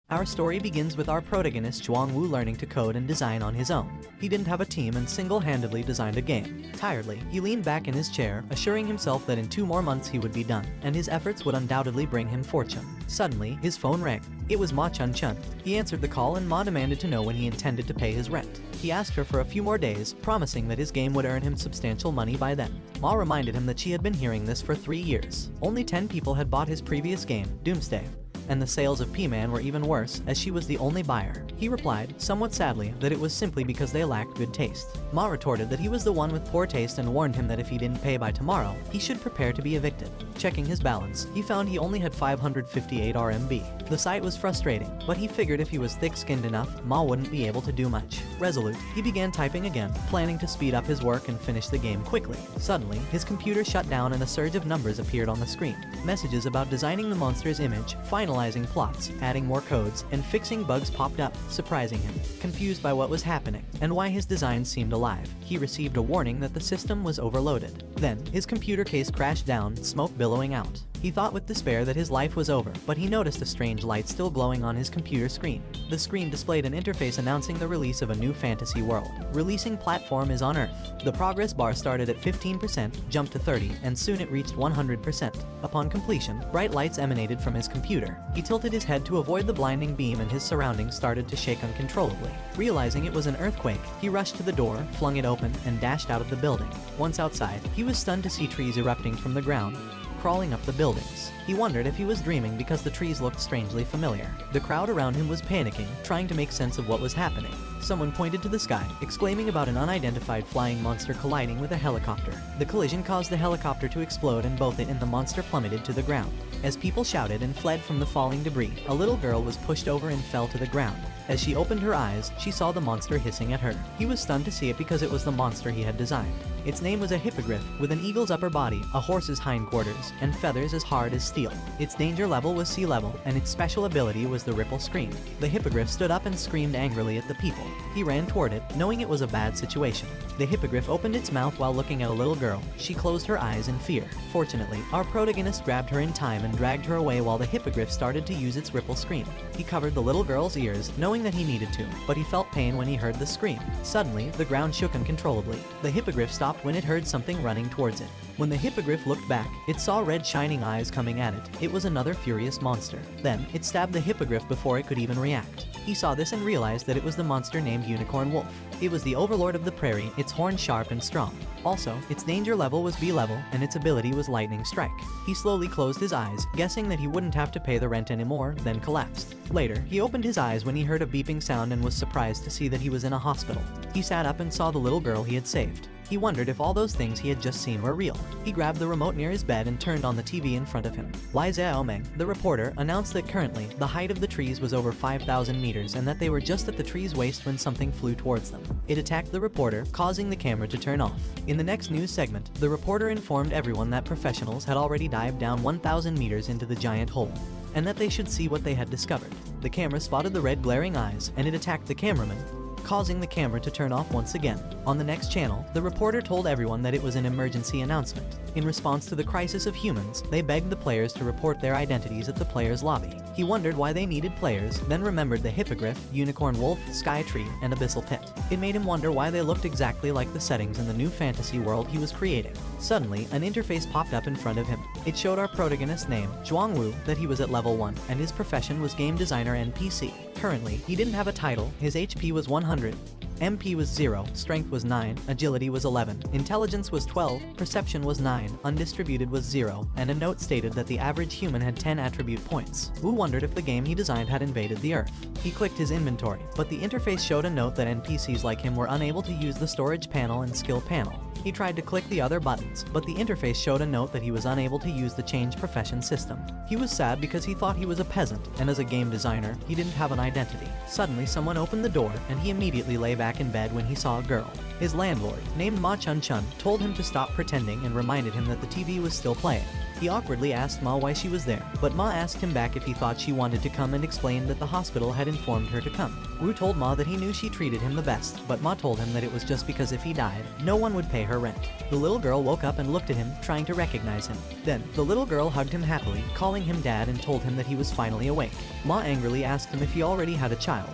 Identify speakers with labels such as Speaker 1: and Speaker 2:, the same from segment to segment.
Speaker 1: Our story begins with our protagonist Jang Wu learning to code and design on his own. He didn't have a team and single-handedly designed a game. Tiredly, he leaned back in his chair, assuring himself that in 2 more months he would be done, and his efforts would undoubtedly bring him fortune. Suddenly, his phone rang. It was Ma Chun-chun. He answered the call and Ma demanded to know when he intended to pay his rent. He asked her for a few more days, promising that his game would earn him substantial money by then. Ma reminded him that she had been hearing this for 3 years. Only 10 people had bought his previous game, Doomsday, and the sales of P-Man were even worse, as she was the only buyer. He replied, somewhat sadly, that it was simply because they lacked good taste. Ma retorted that he was the one with poor taste and warned him that if he didn't pay by tomorrow, he should prepare to be evicted. Checking his balance, he found he only had 558 RMB. The sight was frustrating, but he figured if he was thick-skinned enough, Ma wouldn't be able to do much. Resolute, he began typing again, planning to speed up his work and finish the game quickly. Suddenly, his computer shut down and a surge of numbers appeared on the screen. Messages about designing the monster's image, finalizing plots, adding more codes, and fixing bugs popped up, surprising him. Confused by what was happening, and why his designs seemed alive, he received a warning that the system was overloaded. Then, his computer case crashed down, smoke billowing out. He thought with despair that his life was over, but he noticed a strange light still glowing on his computer screen. The screen displayed an interface announcing the release of a new fantasy world. Releasing platform is on Earth. The progress bar started at 15%, jumped to 30%, and soon it reached 100%. Upon completion, bright lights emanated from his computer. He tilted his head to avoid the blinding beam and his surroundings started to shake uncontrollably. Realizing it was an earthquake, he rushed to the door, flung it open, and dashed out of the building. Once outside, he was stunned to see trees erupting from the ground, crawling up the buildings. He wondered if he was dreaming because the trees looked strangely familiar. The crowd around him was panicking, trying to make sense of what was happening. Someone pointed to the sky, exclaiming about an unidentified flying monster colliding with a helicopter. The collision caused the helicopter to explode and both it and the monster plummeted to the ground. As people shouted and fled from the falling debris, a little girl was pushed over and fell to the ground. As she opened her eyes, she saw the monster hissing at her. He was stunned to see it because it was the monster he had designed. Its name was a hippogriff, with an eagle's upper body, a horse's hindquarters, and feathers as hard as steel. Its danger level was sea level, and its special ability was the ripple scream. The hippogriff stood up and screamed angrily at the people. He ran toward it, knowing it was a bad situation. The hippogriff opened its mouth while looking at a little girl. She closed her eyes in fear. Fortunately, our protagonist grabbed her in time and dragged her away while the hippogriff started to use its ripple scream. He covered the little girl's ears, knowing that he needed to, but he felt pain when he heard the scream. Suddenly, the ground shook uncontrollably. The hippogriff stopped when it heard something running towards it. When the hippogriff looked back, it saw red shining eyes coming at it. It was another furious monster. Then, it stabbed the hippogriff before it could even react. He saw this and realized that it was the monster named Unicorn Wolf. It was the overlord of the prairie, its horn sharp and strong. Also, its danger level was B level, and its ability was Lightning Strike. He slowly closed his eyes, guessing that he wouldn't have to pay the rent anymore, then collapsed. Later, he opened his eyes when he heard a beeping sound and was surprised to see that he was in a hospital. He sat up and saw the little girl he had saved. He wondered if all those things he had just seen were real. He grabbed the remote near his bed and turned on the TV in front of him. Li Xiaomeng, the reporter, announced that currently, the height of the trees was over 5,000 meters and that they were just at the tree's waist when something flew towards them. It attacked the reporter, causing the camera to turn off. In the next news segment, the reporter informed everyone that professionals had already dived down 1,000 meters into the giant hole, and that they should see what they had discovered. The camera spotted the red glaring eyes, and it attacked the cameraman, causing the camera to turn off once again. On the next channel, the reporter told everyone that it was an emergency announcement. In response to the crisis of humans, they begged the players to report their identities at the players' lobby. He wondered why they needed players, then remembered the hippogriff, unicorn wolf, sky tree, and abyssal pit. It made him wonder why they looked exactly like the settings in the new fantasy world he was creating. Suddenly, an interface popped up in front of him. It showed our protagonist's name, Jang Wu, that he was at level 1, and his profession was game designer NPC. Currently, he didn't have a title, his HP was 100, MP was 0, Strength was 9, Agility was 11, Intelligence was 12, Perception was 9, Undistributed was 0, and a note stated that the average human had 10 attribute points. Wu wondered if the game he designed had invaded the Earth. He clicked his inventory, but the interface showed a note that NPCs like him were unable to use the storage panel and skill panel. He tried to click the other buttons, but the interface showed a note that he was unable to use the change profession system. He was sad because he thought he was a peasant, and as a game designer, he didn't have an identity. Suddenly, someone opened the door, and he immediately lay back in bed when he saw a girl. His landlord, named Ma Chun-chun, told him to stop pretending and reminded him that the TV was still playing. He awkwardly asked Ma why she was there, but Ma asked him back if he thought she wanted to come and explained that the hospital had informed her to come. Wu told Ma that he knew she treated him the best, but Ma told him that it was just because if he died, no one would pay her rent. The little girl woke up and looked at him, trying to recognize him. Then, the little girl hugged him happily, calling him dad and told him that he was finally awake. Ma angrily asked him if he already had a child,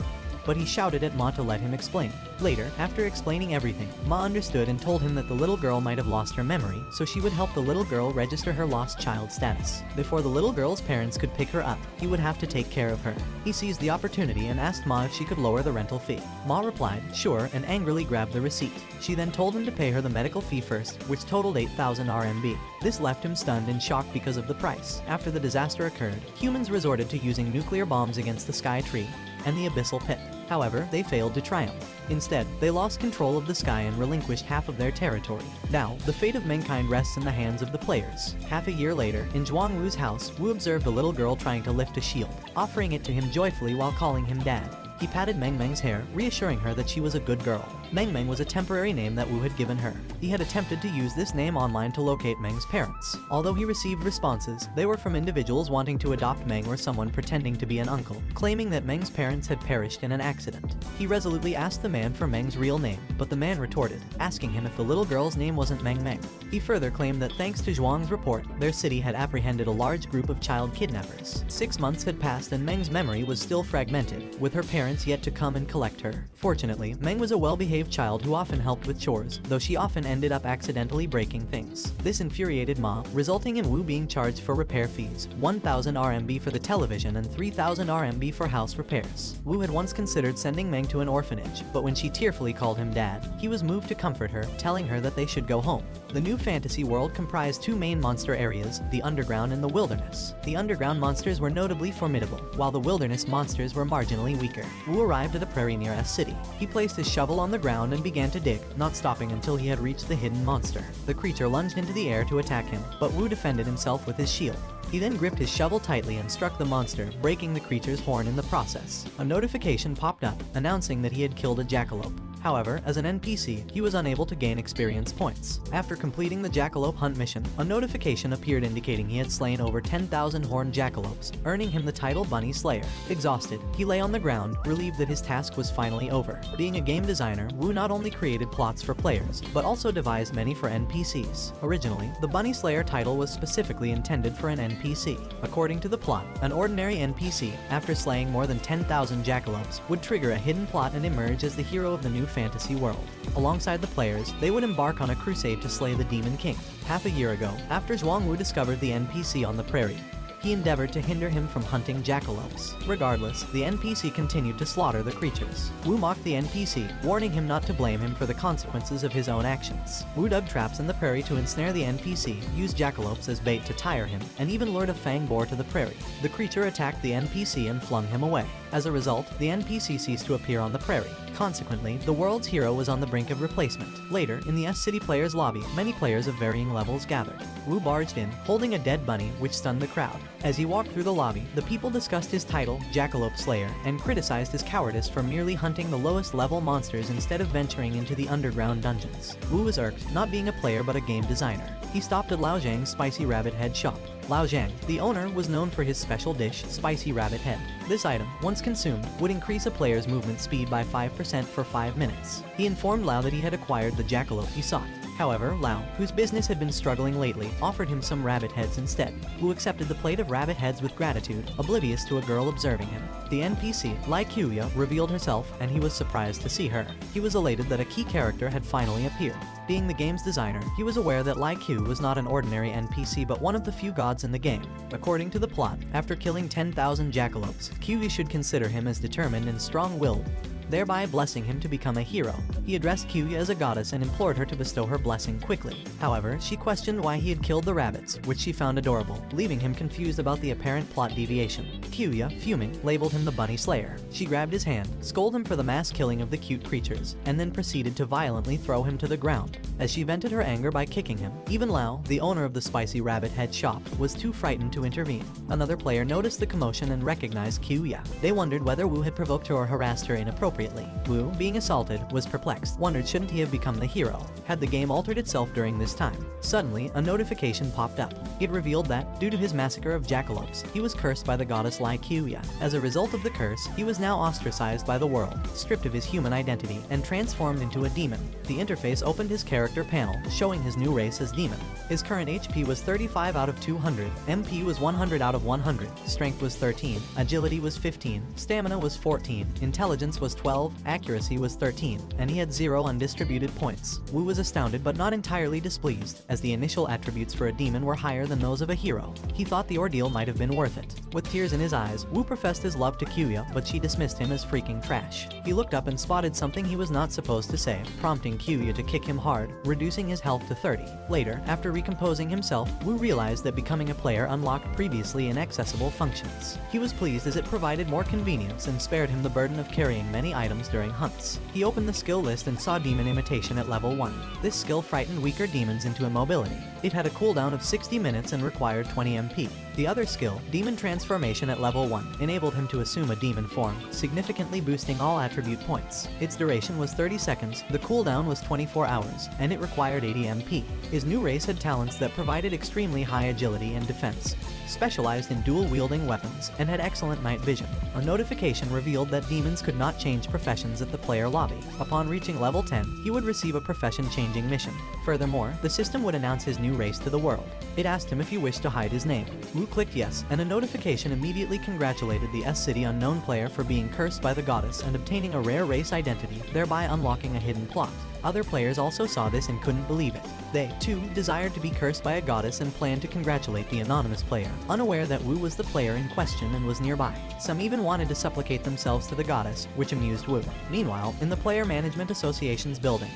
Speaker 1: but he shouted at Ma to let him explain. Later, after explaining everything, Ma understood and told him that the little girl might have lost her memory, so she would help the little girl register her lost child status. Before the little girl's parents could pick her up, he would have to take care of her. He seized the opportunity and asked Ma if she could lower the rental fee. Ma replied, sure, and angrily grabbed the receipt. She then told him to pay her the medical fee first, which totaled 8,000 RMB. This left him stunned and shocked because of the price. After the disaster occurred, humans resorted to using nuclear bombs against the Sky Tree and the Abyssal Pit. However, they failed to triumph. Instead, they lost control of the sky and relinquished half of their territory. Now, the fate of mankind rests in the hands of the players. Half a year later, in Jang Wu's house, Wu observed a little girl trying to lift a shield, offering it to him joyfully while calling him dad. He patted Mang Mang's hair, reassuring her that she was a good girl. Mang Mang was a temporary name that Wu had given her. He had attempted to use this name online to locate Mang's parents. Although he received responses, they were from individuals wanting to adopt Mang or someone pretending to be an uncle, claiming that Mang's parents had perished in an accident. He resolutely asked the man for Mang's real name, but the man retorted, asking him if the little girl's name wasn't Mang Mang. He further claimed that thanks to Zhuang's report, their city had apprehended a large group of child kidnappers. 6 months had passed and Meng's memory was still fragmented, with her parents yet to come and collect her. Fortunately, Meng was a well-behaved child who often helped with chores, though she often ended up accidentally breaking things. This infuriated Ma, resulting in Wu being charged for repair fees, 1,000 RMB for the television and 3,000 RMB for house repairs. Wu had once considered sending Meng to an orphanage, but when she tearfully called him dad, he was moved to comfort her, telling her that they should go home. The new fantasy world comprised 2 main monster areas, the underground and the wilderness. The underground monsters were notably formidable, while the wilderness monsters were marginally weaker. Wu arrived at a prairie near S City. He placed his shovel on the ground and began to dig, not stopping until he had reached the hidden monster. The creature lunged into the air to attack him, but Wu defended himself with his shield. He then gripped his shovel tightly and struck the monster, breaking the creature's horn in the process. A notification popped up, announcing that he had killed a jackalope. However, as an NPC, he was unable to gain experience points. After completing the jackalope hunt mission, a notification appeared indicating he had slain over 10,000 horned jackalopes, earning him the title Bunny Slayer. Exhausted, he lay on the ground, relieved that his task was finally over. Being a game designer, Wu not only created plots for players, but also devised many for NPCs. Originally, the Bunny Slayer title was specifically intended for an NPC. According to the plot, an ordinary NPC, after slaying more than 10,000 jackalopes, would trigger a hidden plot and emerge as the hero of the new fantasy world. Alongside the players, they would embark on a crusade to slay the Demon King. Half a year ago, after Zhuang Wu discovered the NPC on the prairie, he endeavored to hinder him from hunting jackalopes. Regardless, the NPC continued to slaughter the creatures. Wu mocked the NPC, warning him not to blame him for the consequences of his own actions. Wu dug traps in the prairie to ensnare the NPC, used jackalopes as bait to tire him, and even lured a fang boar to the prairie. The creature attacked the NPC and flung him away. As a result, the NPC ceased to appear on the prairie. Consequently, the world's hero was on the brink of replacement. Later, in the S-City players' lobby, many players of varying levels gathered. Wu barged in, holding a dead bunny, which stunned the crowd. As he walked through the lobby, the people discussed his title, Jackalope Slayer, and criticized his cowardice for merely hunting the lowest level monsters instead of venturing into the underground dungeons. Wu was irked, not being a player but a game designer. He stopped at Lao Zhang's Spicy Rabbit Head shop. Lao Zhang, the owner, was known for his special dish, Spicy Rabbit Head. This item, once consumed, would increase a player's movement speed by 5% for 5 minutes. He informed Lao that he had acquired the jackalope he sought. However, Lao, whose business had been struggling lately, offered him some rabbit heads instead. Wu accepted the plate of rabbit heads with gratitude, oblivious to a girl observing him. The NPC, Lai Qiuya, revealed herself, and he was surprised to see her. He was elated that a key character had finally appeared. Being the game's designer, he was aware that Lai Qiu was not an ordinary NPC but one of the few gods in the game. According to the plot, after killing 10,000 jackalopes, Qiuya should consider him as determined and strong-willed, thereby blessing him to become a hero. He addressed Qiuya as a goddess and implored her to bestow her blessing quickly. However, she questioned why he had killed the rabbits, which she found adorable, leaving him confused about the apparent plot deviation. Kyuya, fuming, labeled him the Bunny Slayer. She grabbed his hand, scolded him for the mass killing of the cute creatures, and then proceeded to violently throw him to the ground. As she vented her anger by kicking him, even Lao, the owner of the Spicy Rabbit Head shop, was too frightened to intervene. Another player noticed the commotion and recognized Kyuya. They wondered whether Wu had provoked her or harassed her inappropriately. Wu, being assaulted, was perplexed, wondered shouldn't he have become the hero. Had the game altered itself during this time? Suddenly, a notification popped up. It revealed that, due to his massacre of jackalopes, he was cursed by the goddess Lai Kyuya. As a result of the curse, he was now ostracized by the world, stripped of his human identity, and transformed into a demon. The interface opened his character panel, showing his new race as demon. His current HP was 35 out of 200, MP was 100 out of 100, strength was 13, agility was 15, stamina was 14, intelligence was 12, accuracy was 13, and he had 0 undistributed points. Wu was astounded but not entirely displeased, as the initial attributes for a demon were higher than those of a hero. He thought the ordeal might have been worth it. With tears in his eyes, Wu professed his love to Kyuya, but she dismissed him as freaking trash. He looked up and spotted something he was not supposed to say, prompting Kyuya to kick him hard, reducing his health to 30. Later, after recomposing himself, Wu realized that becoming a player unlocked previously inaccessible functions. He was pleased as it provided more convenience and spared him the burden of carrying many items during hunts. He opened the skill list and saw Demon Imitation at level 1. This skill frightened weaker demons into immobility. It had a cooldown of 60 minutes and required 20 MP. The other skill, Demon Transformation at level 1, enabled him to assume a demon form, significantly boosting all attribute points. Its duration was 30 seconds, the cooldown was 24 hours, and it required 80 MP. His new race had talents that provided extremely high agility and defense, specialized in dual-wielding weapons, and had excellent night vision. A notification revealed that demons could not change professions at the player lobby. Upon reaching level 10, he would receive a profession-changing mission. Furthermore, the system would announce his new race to the world. It asked him if he wished to hide his name. Wu clicked yes, and a notification immediately congratulated the S-City unknown player for being cursed by the goddess and obtaining a rare race identity, thereby unlocking a hidden plot. Other players also saw this and couldn't believe it. They, too, desired to be cursed by a goddess and planned to congratulate the anonymous player, unaware that Wu was the player in question and was nearby. Some even wanted to supplicate themselves to the goddess, which amused Wu. Meanwhile, in the Player Management Association's building,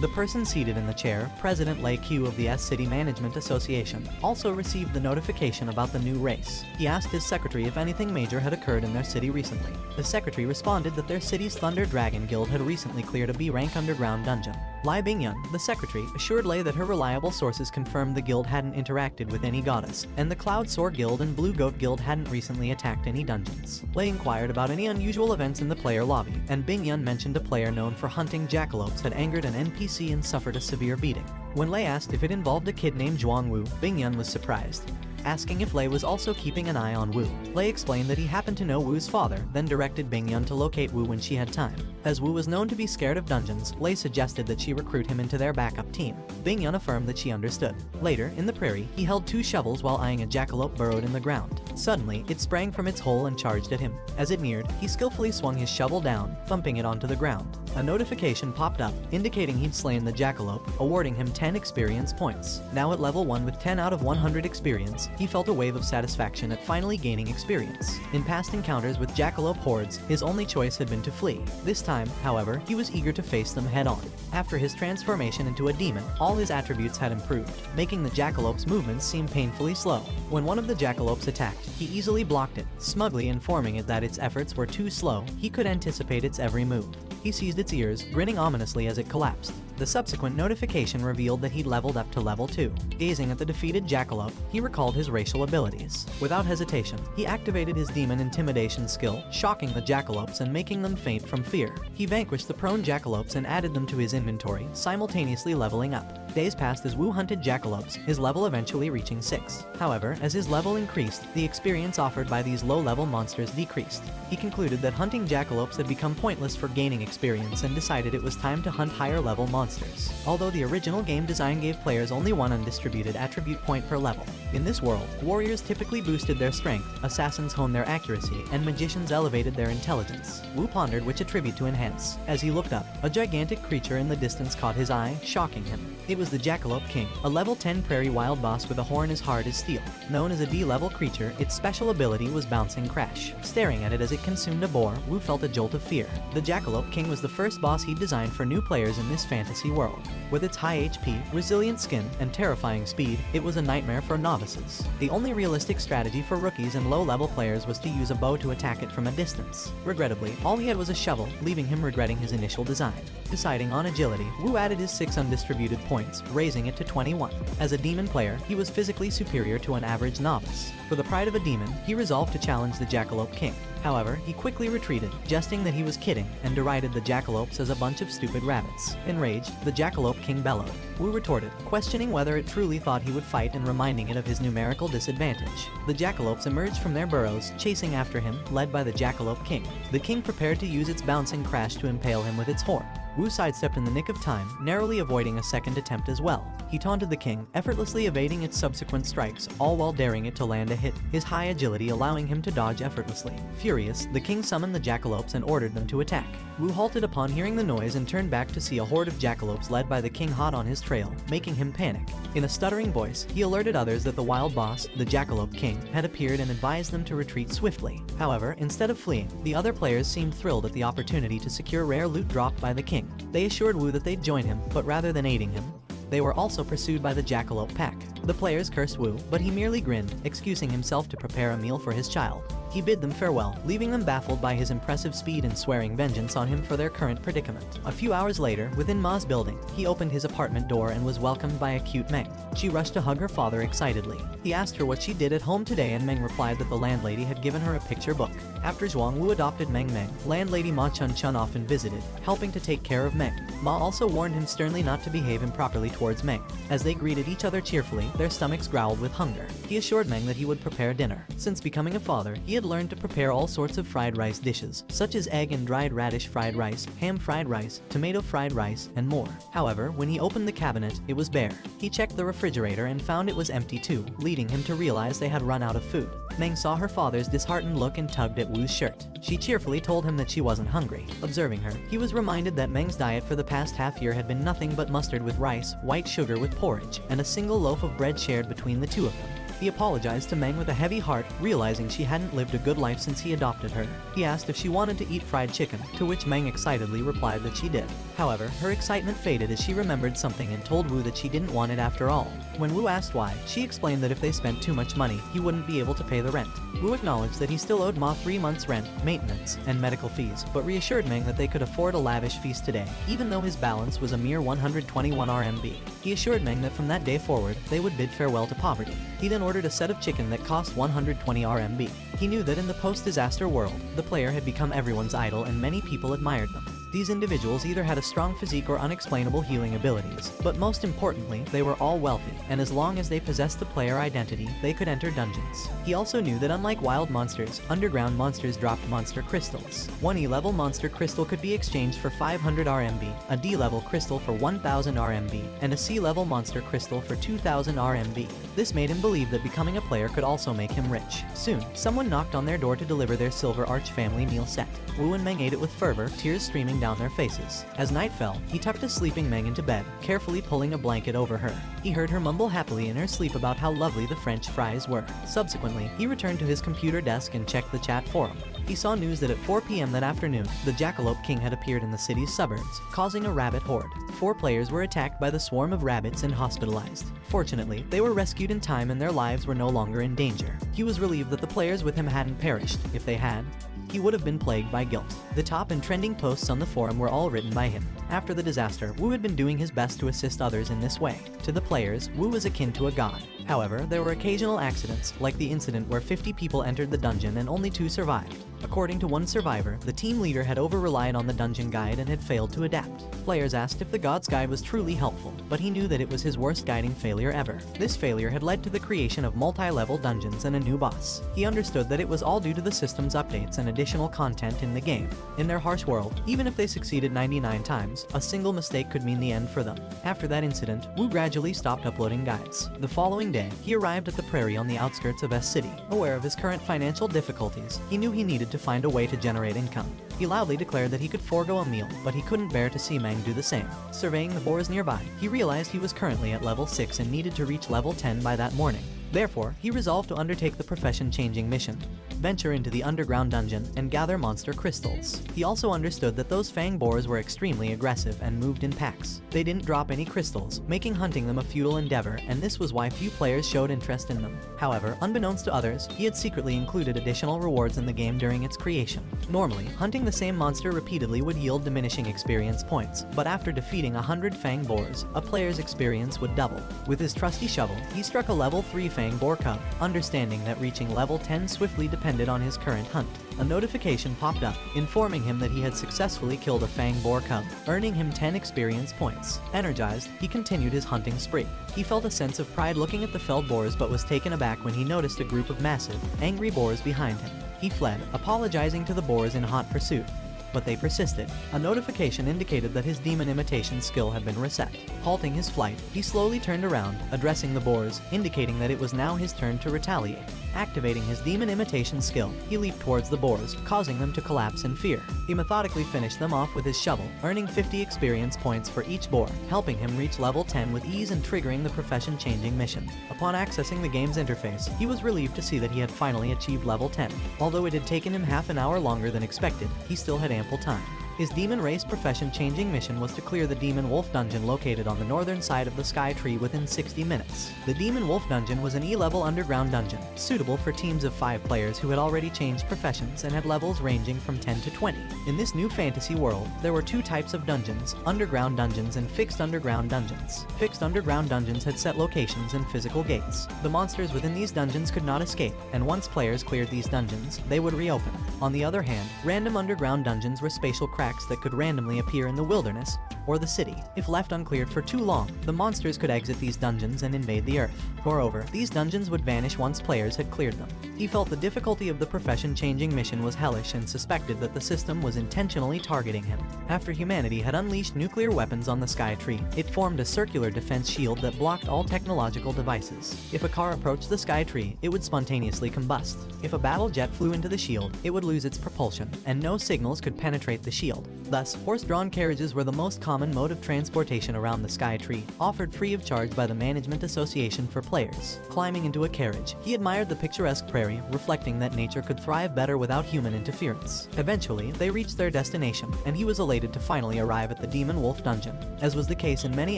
Speaker 1: the person seated in the chair, President Lei Q of the S-City Management Association, also received the notification about the new race. He asked his secretary if anything major had occurred in their city recently. The secretary responded that their city's Thunder Dragon Guild had recently cleared a B-rank underground dungeon. Lai Bingyun, the secretary, assured Lei that her reliable sources confirmed the guild hadn't interacted with any goddess, and the Cloud Soar Guild and Blue Goat Guild hadn't recently attacked any dungeons. Lei inquired about any unusual events in the player lobby, and Bingyun mentioned a player known for hunting jackalopes had angered an NPC and suffered a severe beating. When Lei asked if it involved a kid named Jang Wu, Bingyun was surprised, asking if Lei was also keeping an eye on Wu. Lei explained that he happened to know Wu's father, then directed Bingyun to locate Wu when she had time. As Wu was known to be scared of dungeons, Lei suggested that she recruit him into their backup team. Bingyun affirmed that she understood. Later, in the prairie, he held 2 shovels while eyeing a jackalope burrowed in the ground. Suddenly, it sprang from its hole and charged at him. As it neared, he skillfully swung his shovel down, thumping it onto the ground. A notification popped up, indicating he'd slain the jackalope, awarding him 10 experience points. Now at level 1 with 10 out of 100 experience, he felt a wave of satisfaction at finally gaining experience. In past encounters with jackalope hordes, his only choice had been to flee. This time, however, he was eager to face them head-on. After his transformation into a demon, all his attributes had improved, making the jackalope's movements seem painfully slow. When one of the jackalopes attacked, he easily blocked it, smugly informing it that its efforts were too slow, he could anticipate its every move. He seized its ears, grinning ominously as it collapsed. The subsequent notification revealed that he'd leveled up to level 2. Gazing at the defeated jackalope, he recalled his racial abilities. Without hesitation, he activated his demon intimidation skill, shocking the jackalopes and making them faint from fear. He vanquished the prone jackalopes and added them to his inventory, simultaneously leveling up. Days passed as Wu hunted jackalopes, his level eventually reaching 6. However, as his level increased, the experience offered by these low-level monsters decreased. He concluded that hunting jackalopes had become pointless for gaining experience and decided it was time to hunt higher-level monsters. Although the original game design gave players only 1 undistributed attribute point per level. In this world, warriors typically boosted their strength, assassins honed their accuracy, and magicians elevated their intelligence. Wu pondered which attribute to enhance. As he looked up, a gigantic creature in the distance caught his eye, shocking him. It was the Jackalope King, a level 10 prairie wild boss with a horn as hard as steel. Known as a D-level creature, its special ability was Bouncing Crash. Staring at it as it consumed a boar, Wu felt a jolt of fear. The Jackalope King was the first boss he'd designed for new players in this fantasy fantasy world. With its high HP, resilient skin, and terrifying speed, it was a nightmare for novices. The only realistic strategy for rookies and low-level players was to use a bow to attack it from a distance. Regrettably, all he had was a shovel, leaving him regretting his initial design. Deciding on agility, Wu added his 6 undistributed points, raising it to 21. As a demon player, he was physically superior to an average novice. For the pride of a demon, he resolved to challenge the Jackalope King. However, he quickly retreated, jesting that he was kidding, and derided the Jackalopes as a bunch of stupid rabbits. Enraged, the Jackalope King bellowed. Wu retorted, questioning whether it truly thought he would fight and reminding it of his numerical disadvantage. The Jackalopes emerged from their burrows, chasing after him, led by the Jackalope King. The king prepared to use its bouncing crash to impale him with its horn. Wu sidestepped in the nick of time, narrowly avoiding a second attempt as well. He taunted the king, effortlessly evading its subsequent strikes, all while daring it to land a hit, his high agility allowing him to dodge effortlessly. Furious, the king summoned the Jackalopes and ordered them to attack. Wu halted upon hearing the noise and turned back to see a horde of Jackalopes led by the king hot on his trail, making him panic. In a stuttering voice, he alerted others that the wild boss, the Jackalope King, had appeared and advised them to retreat swiftly. However, instead of fleeing, the other players seemed thrilled at the opportunity to secure rare loot dropped by the king. They assured Wu that they'd join him, but rather than aiding him, they were also pursued by the Jackalope pack. The players cursed Wu, but he merely grinned, excusing himself to prepare a meal for his child. He bid them farewell, leaving them baffled by his impressive speed and swearing vengeance on him for their current predicament. A few hours later, within Ma's building, he opened his apartment door and was welcomed by a cute Meng. She rushed to hug her father excitedly. He asked her what she did at home today and Meng replied that the landlady had given her a picture book. After Jang Wu adopted Mang Mang, landlady Ma Chun often visited, helping to take care of Meng. Ma also warned him sternly not to behave improperly towards Meng. As they greeted each other cheerfully, their stomachs growled with hunger. He assured Meng that he would prepare dinner. Since becoming a father, he had learned to prepare all sorts of fried rice dishes, such as egg and dried radish fried rice, ham fried rice, tomato fried rice, and more. However, when he opened the cabinet, it was bare. He checked the refrigerator and found it was empty too, leading him to realize they had run out of food. Meng saw her father's disheartened look and tugged at Wu's shirt. She cheerfully told him that she wasn't hungry. Observing her, he was reminded that Meng's diet for the past half year had been nothing but mustard with rice, white sugar with porridge, and a single loaf of bread shared between the two of them. He apologized to Meng with a heavy heart, realizing she hadn't lived a good life since he adopted her. He asked if she wanted to eat fried chicken, to which Meng excitedly replied that she did. However, her excitement faded as she remembered something and told Wu that she didn't want it after all. When Wu asked why, she explained that if they spent too much money, he wouldn't be able to pay the rent. Wu acknowledged that he still owed Ma 3 months' rent, maintenance, and medical fees, but reassured Meng that they could afford a lavish feast today, even though his balance was a mere 121 RMB. He assured Meng that from that day forward, they would bid farewell to poverty. He then ordered a set of chicken that cost 120 RMB. He knew that in the post-disaster world, the player had become everyone's idol and many people admired them. These individuals either had a strong physique or unexplainable healing abilities, but most importantly, they were all wealthy, and as long as they possessed the player identity, they could enter dungeons. He also knew that unlike wild monsters, underground monsters dropped monster crystals. One E-level monster crystal could be exchanged for 500 RMB, a D-level crystal for 1000 RMB, and a C-level monster crystal for 2000 RMB. This made him believe that becoming a player could also make him rich. Soon, someone knocked on their door to deliver their Silver Arch family meal set. Wu and Meng ate it with fervor, tears streaming down their faces. As night fell, he tucked his sleeping Meng into bed, carefully pulling a blanket over her. He heard her mumble happily in her sleep about how lovely the French fries were. Subsequently, he returned to his computer desk and checked the chat forum. He saw news that at 4 p.m. that afternoon, the Jackalope King had appeared in the city's suburbs, causing a rabbit horde. 4 players were attacked by the swarm of rabbits and hospitalized. Fortunately, they were rescued in time and their lives were no longer in danger. He was relieved that the players with him hadn't perished. If they had, he would have been plagued by guilt. The top and trending posts on the forum were all written by him. After the disaster, Wu had been doing his best to assist others in this way. To the players, Wu was akin to a god. However, there were occasional accidents, like the incident where 50 people entered the dungeon and only 2 survived. According to one survivor, the team leader had over-relied on the dungeon guide and had failed to adapt. Players asked if the God's Guide was truly helpful, but he knew that it was his worst guiding failure ever. This failure had led to the creation of multi-level dungeons and a new boss. He understood that it was all due to the system's updates and additional content in the game. In their harsh world, even if they succeeded 99 times, a single mistake could mean the end for them. After that incident, Wu gradually stopped uploading guides. The following day, he arrived at the prairie on the outskirts of S City. Aware of his current financial difficulties, he knew he needed to find a way to generate income. He loudly declared that he could forego a meal, but he couldn't bear to see Mang do the same. Surveying the boars nearby, he realized he was currently at level 6 and needed to reach level 10 by that morning. Therefore, he resolved to undertake the profession-changing mission, venture into the underground dungeon, and gather monster crystals. He also understood that those fang boars were extremely aggressive and moved in packs. They didn't drop any crystals, making hunting them a futile endeavor, and this was why few players showed interest in them. However, unbeknownst to others, he had secretly included additional rewards in the game during its creation. Normally, hunting the same monster repeatedly would yield diminishing experience points, but after defeating 100 fang boars, a player's experience would double. With his trusty shovel, he struck a level 3 fang boar cub, understanding that reaching level 10 swiftly depended on his current hunt. A notification popped up, informing him that he had successfully killed a fang boar cub, earning him 10 experience points. Energized, he continued his hunting spree. He felt a sense of pride looking at the felled boars but was taken aback when he noticed a group of massive, angry boars behind him. He fled, apologizing to the boars in hot pursuit, but they persisted. A notification indicated that his demon imitation skill had been reset. Halting his flight, he slowly turned around, addressing the boars, indicating that it was now his turn to retaliate. Activating his demon imitation skill, he leaped towards the boars, causing them to collapse in fear. He methodically finished them off with his shovel, earning 50 experience points for each boar, helping him reach level 10 with ease and triggering the profession-changing mission. Upon accessing the game's interface, he was relieved to see that he had finally achieved level 10. Although it had taken him half an hour longer than expected, he still had ample time. His demon race profession-changing mission was to clear the Demon Wolf dungeon located on the northern side of the Sky Tree within 60 minutes. The Demon Wolf dungeon was an E-level underground dungeon, suitable for teams of 5 players who had already changed professions and had levels ranging from 10 to 20. In this new fantasy world, there were 2 types of dungeons, underground dungeons and fixed underground dungeons. Fixed underground dungeons had set locations and physical gates. The monsters within these dungeons could not escape, and once players cleared these dungeons, they would reopen. On the other hand, random underground dungeons were spatial cracks that could randomly appear in the wilderness or the city. If left uncleared for too long, the monsters could exit these dungeons and invade the earth. Moreover, these dungeons would vanish once players had cleared them. He felt the difficulty of the profession-changing mission was hellish and suspected that the system was intentionally targeting him. After humanity had unleashed nuclear weapons on the Sky Tree, it formed a circular defense shield that blocked all technological devices. If a car approached the Sky Tree, it would spontaneously combust. If a battle jet flew into the shield, it would lose its propulsion, and no signals could penetrate the shield. Thus, horse-drawn carriages were the most common mode of transportation around the Sky Tree, offered free of charge by the Management Association for players. Climbing into a carriage, he admired the picturesque prairie, reflecting that nature could thrive better without human interference. Eventually, they reached their destination, and he was elated to finally arrive at the Demon Wolf dungeon. As was the case in many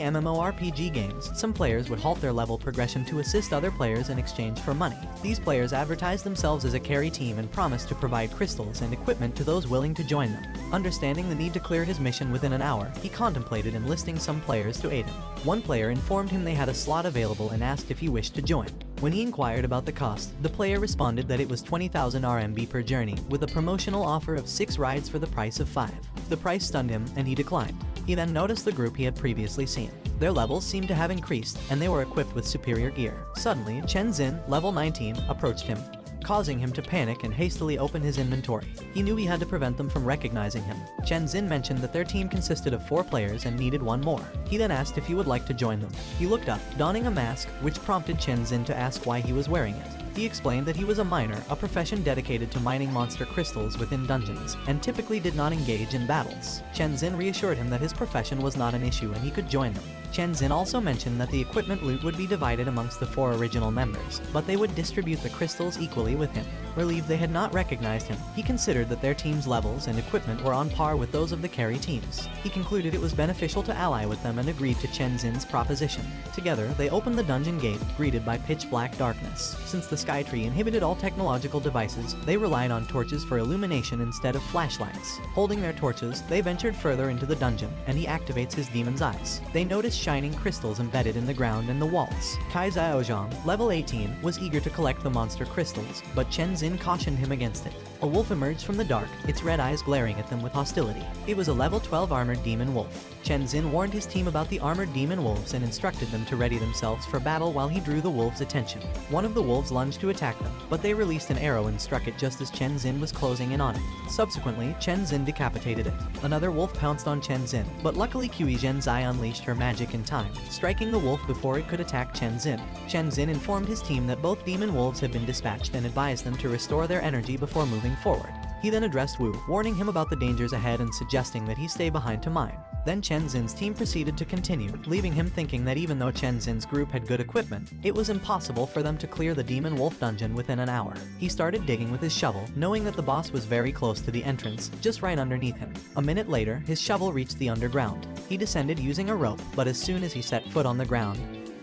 Speaker 1: MMORPG games, some players would halt their level progression to assist other players in exchange for money. These players advertised themselves as a carry team and promised to provide crystals and equipment to those willing to join them. Understanding the need to clear his mission within an hour, he contemplated enlisting some players to aid him. One player informed him they had a slot available and asked if he wished to join. When he inquired about the cost, the player responded that it was 20,000 RMB per journey, with a promotional offer of 6 rides for the price of 5. The price stunned him, and he declined. He then noticed the group he had previously seen. Their levels seemed to have increased, and they were equipped with superior gear. Suddenly, Chen Xin, level 19, approached him, causing him to panic and hastily open his inventory. He knew he had to prevent them from recognizing him. Chen Xin mentioned that their team consisted of 4 players and needed 1 more. He then asked if he would like to join them. He looked up, donning a mask, which prompted Chen Xin to ask why he was wearing it. He explained that he was a miner, a profession dedicated to mining monster crystals within dungeons, and typically did not engage in battles. Chen Xin reassured him that his profession was not an issue and he could join them. Chen Xin also mentioned that the equipment loot would be divided amongst the 4 original members, but they would distribute the crystals equally with him. Relieved they had not recognized him, he considered that their team's levels and equipment were on par with those of the carry teams. He concluded it was beneficial to ally with them and agreed to Chen Xin's proposition. Together, they opened the dungeon gate, greeted by pitch-black darkness. Since the Sky Tree inhibited all technological devices, they relied on torches for illumination instead of flashlights. Holding their torches, they ventured further into the dungeon, and he activates his demon's eyes. They noticed shining crystals embedded in the ground and the walls. Kai Xiaozhang, level 18, was eager to collect the monster crystals, but Chen Xin cautioned him against it. A wolf emerged from the dark, its red eyes glaring at them with hostility. It was a level 12 armored demon wolf. Chen Xin warned his team about the armored demon wolves and instructed them to ready themselves for battle while he drew the wolves' attention. One of the wolves lunged to attack them, but they released an arrow and struck it just as Chen Xin was closing in on it. Subsequently, Chen Xin decapitated it. Another wolf pounced on Chen Xin, but luckily Qi Zhenzai unleashed her magic in time, striking the wolf before it could attack Chen Xin. Chen Xin informed his team that both demon wolves had been dispatched and advised them to restore their energy before moving forward. He then addressed Wu, warning him about the dangers ahead and suggesting that he stay behind to mine. Then Chen Xin's team proceeded to continue, leaving him thinking that even though Chen Xin's group had good equipment, it was impossible for them to clear the Demon Wolf dungeon within an hour. He started digging with his shovel, knowing that the boss was very close to the entrance, just right underneath him. A minute later, his shovel reached the underground. He descended using a rope, but as soon as he set foot on the ground,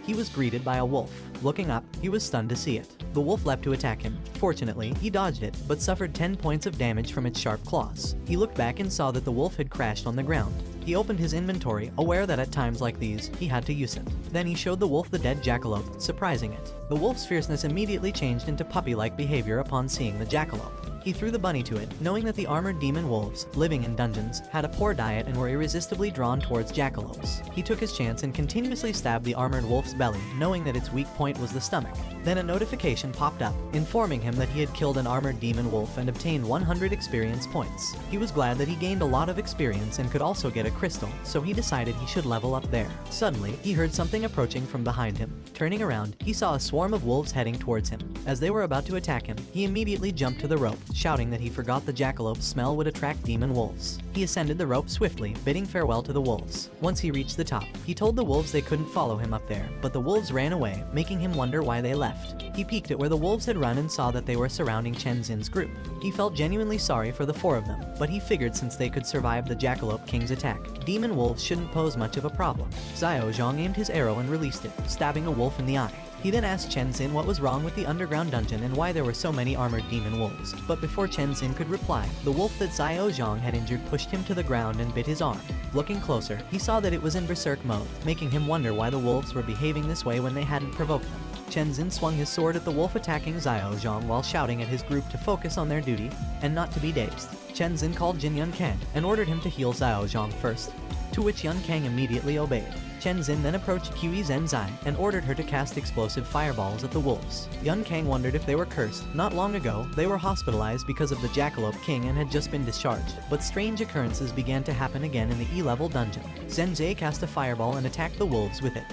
Speaker 1: he was greeted by a wolf. Looking up, he was stunned to see it. The wolf leapt to attack him. Fortunately, he dodged it, but suffered 10 points of damage from its sharp claws. He looked back and saw that the wolf had crashed on the ground. He opened his inventory, aware that at times like these, he had to use it. Then he showed the wolf the dead jackalope, surprising it. The wolf's fierceness immediately changed into puppy-like behavior upon seeing the jackalope. He threw the bunny to it, knowing that the armored demon wolves, living in dungeons, had a poor diet and were irresistibly drawn towards jackalopes. He took his chance and continuously stabbed the armored wolf's belly, knowing that its weak point was the stomach. Then a notification popped up, informing him that he had killed an armored demon wolf and obtained 100 experience points. He was glad that he gained a lot of experience and could also get a crystal, so he decided he should level up there. Suddenly, he heard something approaching from behind him. Turning around, he saw a swarm of wolves heading towards him. As they were about to attack him, he immediately jumped to the rope, shouting that he forgot the jackalope's smell would attract demon wolves. He ascended the rope swiftly, bidding farewell to the wolves. Once he reached the top, he told the wolves they couldn't follow him up there, but the wolves ran away, making him wonder why they left. He peeked at where the wolves had run and saw that they were surrounding Chen Xin's group. He felt genuinely sorry for the 4 of them, but he figured since they could survive the Jackalope King's attack, demon wolves shouldn't pose much of a problem. Zhang aimed his arrow and released it, stabbing a wolf in the eye. He then asked Chen Xin what was wrong with the underground dungeon and why there were so many armored demon wolves. But before Chen Xin could reply, the wolf that Zhang had injured pushed him to the ground and bit his arm. Looking closer, he saw that it was in berserk mode, making him wonder why the wolves were behaving this way when they hadn't provoked them. Chen Xin swung his sword at the wolf attacking Zhang while shouting at his group to focus on their duty and not to be dazed. Chen Xin called Jin Yun Kang and ordered him to heal Zhang first, to which Yun Kang immediately obeyed. Chen Xin then approached Qi Zenzai and ordered her to cast explosive fireballs at the wolves. Yun Kang wondered if they were cursed. Not long ago, they were hospitalized because of the Jackalope King and had just been discharged, but strange occurrences began to happen again in the E-level dungeon. Zenzai cast a fireball and attacked the wolves with it,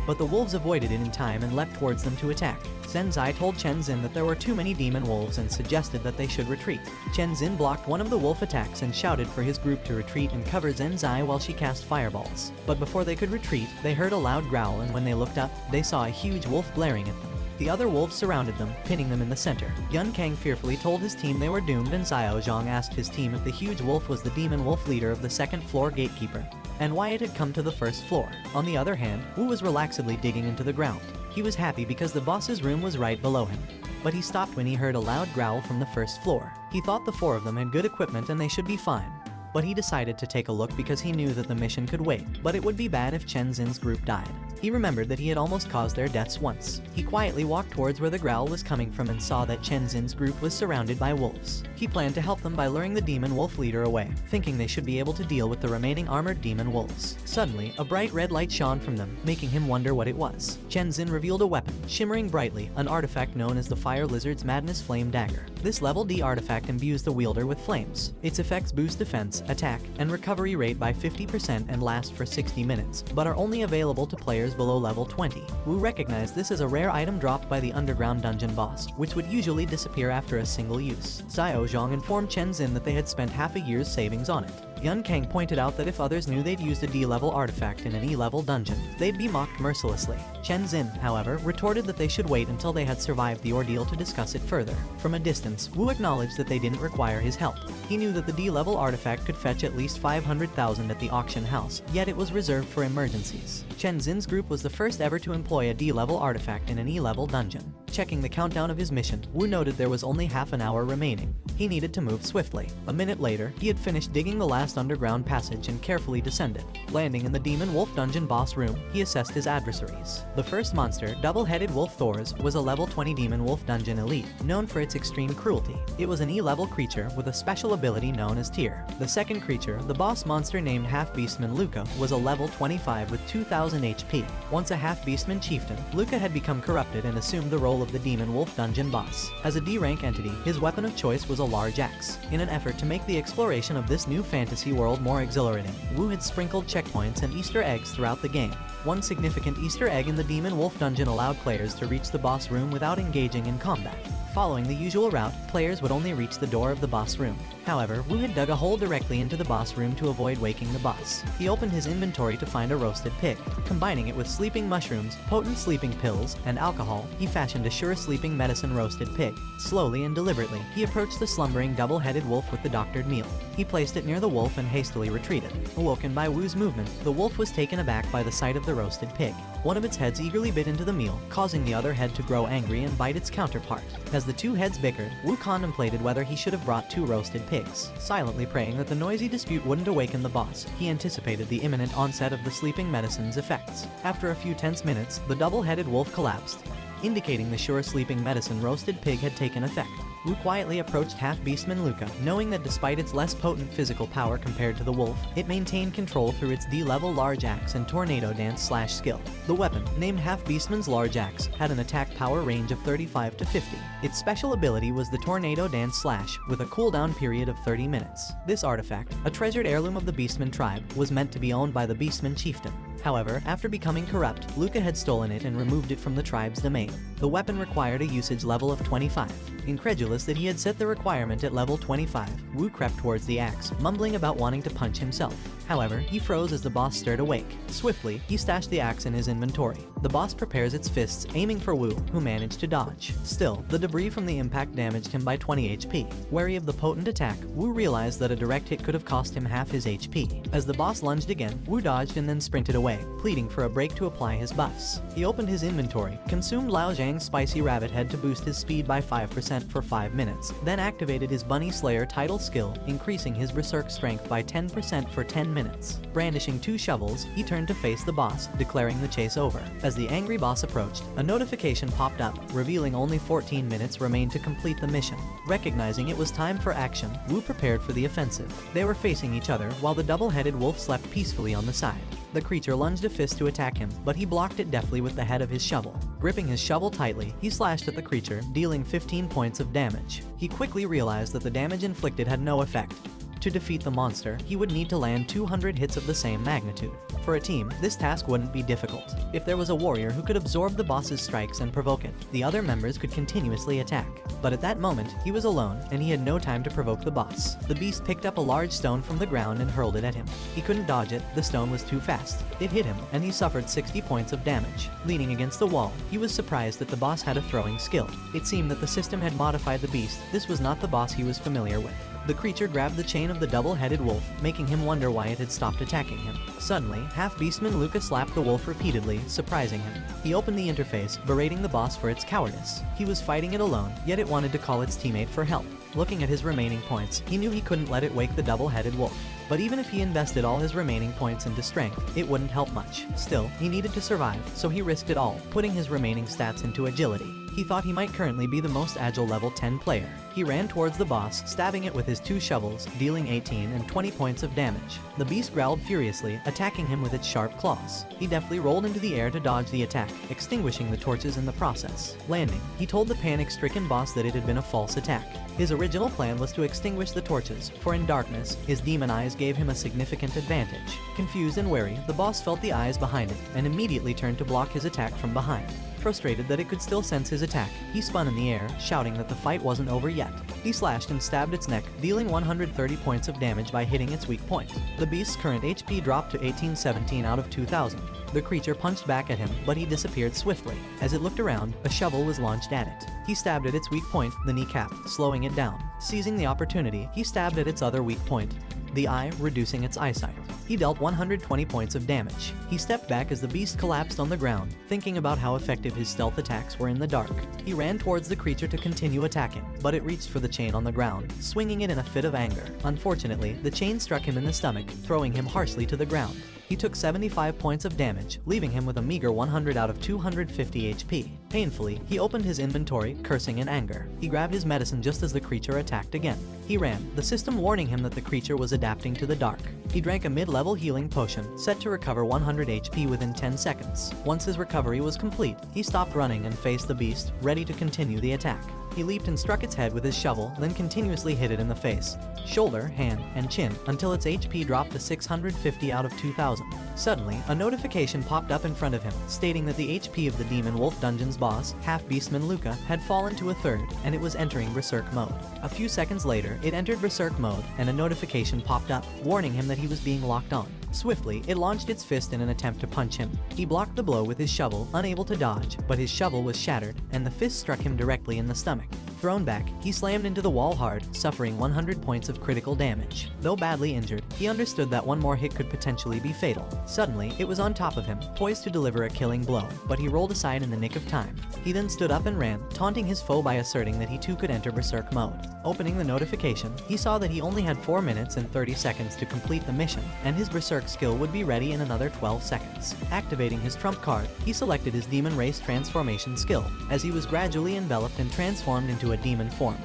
Speaker 1: but the wolves avoided it in time and leapt towards them to attack. Zenzai told Chen Xin that there were too many demon wolves and suggested that they should retreat. Chen Xin blocked one of the wolf attacks and shouted for his group to retreat and cover Zenzai while she cast fireballs. But before they could retreat, they heard a loud growl, and when they looked up, they saw a huge wolf glaring at them. The other wolves surrounded them, pinning them in the center. Yun Kang fearfully told his team they were doomed, and Zhang asked his team if the huge wolf was the demon wolf leader of the second floor gatekeeper, and why it had come to the first floor. On the other hand, Wu was relaxedly digging into the ground. He was happy because the boss's room was right below him, but he stopped when he heard a loud growl from the first floor. He thought the 4 of them had good equipment and they should be fine, but he decided to take a look because he knew that the mission could wait, but it would be bad if Chen Xin's group died. He remembered that he had almost caused their deaths once. He quietly walked towards where the growl was coming from and saw that Chen Xin's group was surrounded by wolves. He planned to help them by luring the demon wolf leader away, thinking they should be able to deal with the remaining armored demon wolves. Suddenly, a bright red light shone from them, making him wonder what it was. Chen Xin revealed a weapon, shimmering brightly, an artifact known as the Fire Lizard's Madness Flame Dagger. This level D artifact imbues the wielder with flames. Its effects boost defense, attack, and recovery rate by 50% and last for 60 minutes, but are only available to players below level 20. Wu recognized this as a rare item dropped by the underground dungeon boss, which would usually disappear after a single use. Zhang informed Chen Xin that they had spent half a year's savings on it. Yun Kang pointed out that if others knew they'd used a D-level artifact in an E-level dungeon, they'd be mocked mercilessly. Chen Xin, however, retorted that they should wait until they had survived the ordeal to discuss it further. From a distance, Wu acknowledged that they didn't require his help. He knew that the D-level artifact could fetch at least 500,000 at the auction house, yet it was reserved for emergencies. Chen Xin's group was the first ever to employ a D-level artifact in an E-level dungeon. Checking the countdown of his mission, Wu noted there was only half an hour remaining. He needed to move swiftly. A minute later, he had finished digging the last underground passage and carefully descended. Landing in the Demon Wolf Dungeon boss room, he assessed his adversaries. The first monster, Double-Headed Wolf Thors, was a level 20 Demon Wolf Dungeon elite, known for its extreme cruelty. It was an E-level creature with a special ability known as Tear. The second creature, the boss monster named Half-Beastman Luca, was a level 25 with 2000 HP. Once a Half-Beastman chieftain, Luca had become corrupted and assumed the role of the Demon Wolf Dungeon boss. As a D-rank entity, his weapon of choice was a large axe. In an effort to make the exploration of this new fantasy world more exhilarating, Wu had sprinkled checkpoints and Easter eggs throughout the game. One significant Easter egg in the Demon Wolf Dungeon allowed players to reach the boss room without engaging in combat. Following the usual route, players would only reach the door of the boss room. However, Wu had dug a hole directly into the boss room to avoid waking the boss. He opened his inventory to find a roasted pig. Combining it with sleeping mushrooms, potent sleeping pills, and alcohol, he fashioned a sure sleeping medicine roasted pig. Slowly and deliberately, he approached the slumbering double-headed wolf with the doctored meal. He placed it near the wolf and hastily retreated. Awoken by Wu's movement, the wolf was taken aback by the sight of the roasted pig. One of its heads eagerly bit into the meal, causing the other head to grow angry and bite its counterpart. As the two heads bickered, Wu contemplated whether he should have brought 2 roasted pigs. Silently praying that the noisy dispute wouldn't awaken the boss, he anticipated the imminent onset of the sleeping medicine's effects. After a few tense minutes, the double-headed wolf collapsed, indicating the sure sleeping medicine roasted pig had taken effect. Wu quietly approached half-beastman Luca, knowing that despite its less potent physical power compared to the wolf, it maintained control through its D-level large axe and tornado dance / skill. The weapon, named half-beastman's large axe, had an attack power range of 35 to 50. Its special ability was the tornado dance / with a cooldown period of 30 minutes. This artifact, a treasured heirloom of the beastman tribe, was meant to be owned by the beastman chieftain. However, after becoming corrupt, Luca had stolen it and removed it from the tribe's domain. The weapon required a usage level of 25. Incredulous that he had set the requirement at level 25, Wu crept towards the axe, mumbling about wanting to punch himself. However, he froze as the boss stirred awake. Swiftly, he stashed the axe in his inventory. The boss prepares its fists, aiming for Wu, who managed to dodge. Still, the debris from the impact damaged him by 20 HP. Wary of the potent attack, Wu realized that a direct hit could have cost him half his HP. As the boss lunged again, Wu dodged and then sprinted away, pleading for a break to apply his buffs. He opened his inventory, consumed Lao Zhang's spicy rabbit head to boost his speed by 5% for 5 minutes, then activated his Bunny Slayer title skill, increasing his berserk strength by 10% for 10 minutes. Brandishing 2 shovels, he turned to face the boss, declaring the chase over. As the angry boss approached, a notification popped up, revealing only 14 minutes remained to complete the mission. Recognizing it was time for action, Wu prepared for the offensive. They were facing each other, while the double-headed wolf slept peacefully on the side. The creature lunged a fist to attack him, but he blocked it deftly with the head of his shovel. Gripping his shovel tightly, he slashed at the creature, dealing 15 points of damage. He quickly realized that the damage inflicted had no effect. To defeat the monster, he would need to land 200 hits of the same magnitude. For a team, this task wouldn't be difficult. If there was a warrior who could absorb the boss's strikes and provoke it, the other members could continuously attack. But at that moment, he was alone, and he had no time to provoke the boss. The beast picked up a large stone from the ground and hurled it at him. He couldn't dodge it, the stone was too fast. It hit him, and he suffered 60 points of damage. Leaning against the wall, he was surprised that the boss had a throwing skill. It seemed that the system had modified the beast. This was not the boss he was familiar with. The creature grabbed the chain of the double-headed wolf, making him wonder why it had stopped attacking him. Suddenly, half-beastman Luca slapped the wolf repeatedly, surprising him. He opened the interface, berating the boss for its cowardice. He was fighting it alone, yet it wanted to call its teammate for help. Looking at his remaining points, he knew he couldn't let it wake the double-headed wolf. But even if he invested all his remaining points into strength, it wouldn't help much. Still, he needed to survive, so he risked it all, putting his remaining stats into agility. He thought he might currently be the most agile level 10 player. He ran towards the boss, stabbing it with his 2 shovels, dealing 18 and 20 points of damage. The beast growled furiously, attacking him with its sharp claws. He deftly rolled into the air to dodge the attack, extinguishing the torches in the process. Landing, he told the panic-stricken boss that it had been a false attack. His original plan was to extinguish the torches, for in darkness, his demon eyes gave him a significant advantage. Confused and wary, the boss felt the eyes behind it, and immediately turned to block his attack from behind. Frustrated that it could still sense his attack, he spun in the air, shouting that the fight wasn't over yet. He slashed and stabbed its neck, dealing 130 points of damage by hitting its weak point. The beast's current HP dropped to 1817 out of 2000. The creature punched back at him, but he disappeared swiftly. As it looked around, a shovel was launched at it. He stabbed at its weak point, the kneecap, slowing it down. Seizing the opportunity, he stabbed at its other weak point, the eye, reducing its eyesight. He dealt 120 points of damage. He stepped back as the beast collapsed on the ground, thinking about how effective his stealth attacks were in the dark. He ran towards the creature to continue attacking, but it reached for the chain on the ground, swinging it in a fit of anger. Unfortunately, the chain struck him in the stomach, throwing him harshly to the ground. He took 75 points of damage, leaving him with a meager 100 out of 250 HP. Painfully, he opened his inventory, cursing in anger. He grabbed his medicine just as the creature attacked again. He ran, the system warning him that the creature was adapting to the dark. He drank a mid-level healing potion, set to recover 100 HP within 10 seconds. Once his recovery was complete, he stopped running and faced the beast, ready to continue the attack. He leaped and struck its head with his shovel, then continuously hit it in the face, shoulder, hand, and chin until its HP dropped to 650 out of 2000. Suddenly, a notification popped up in front of him, stating that the HP of the Demon Wolf Dungeon's boss, Half-Beastman Luca, had fallen to a third, and it was entering Berserk mode. A few seconds later, it entered Berserk mode, and a notification popped up, warning him that he was being locked on. Swiftly, it launched its fist in an attempt to punch him. He blocked the blow with his shovel, unable to dodge, but his shovel was shattered, and the fist struck him directly in the stomach. Thrown back, he slammed into the wall hard, suffering 100 points of critical damage. Though badly injured, he understood that one more hit could potentially be fatal. Suddenly, it was on top of him, poised to deliver a killing blow, but he rolled aside in the nick of time. He then stood up and ran, taunting his foe by asserting that he too could enter Berserk mode. Opening the notification, he saw that he only had 4 minutes and 30 seconds to complete the mission, and his Berserk skill would be ready in another 12 seconds. Activating his trump card, he selected his Demon Race Transformation skill, as he was gradually enveloped and transformed into a demon form.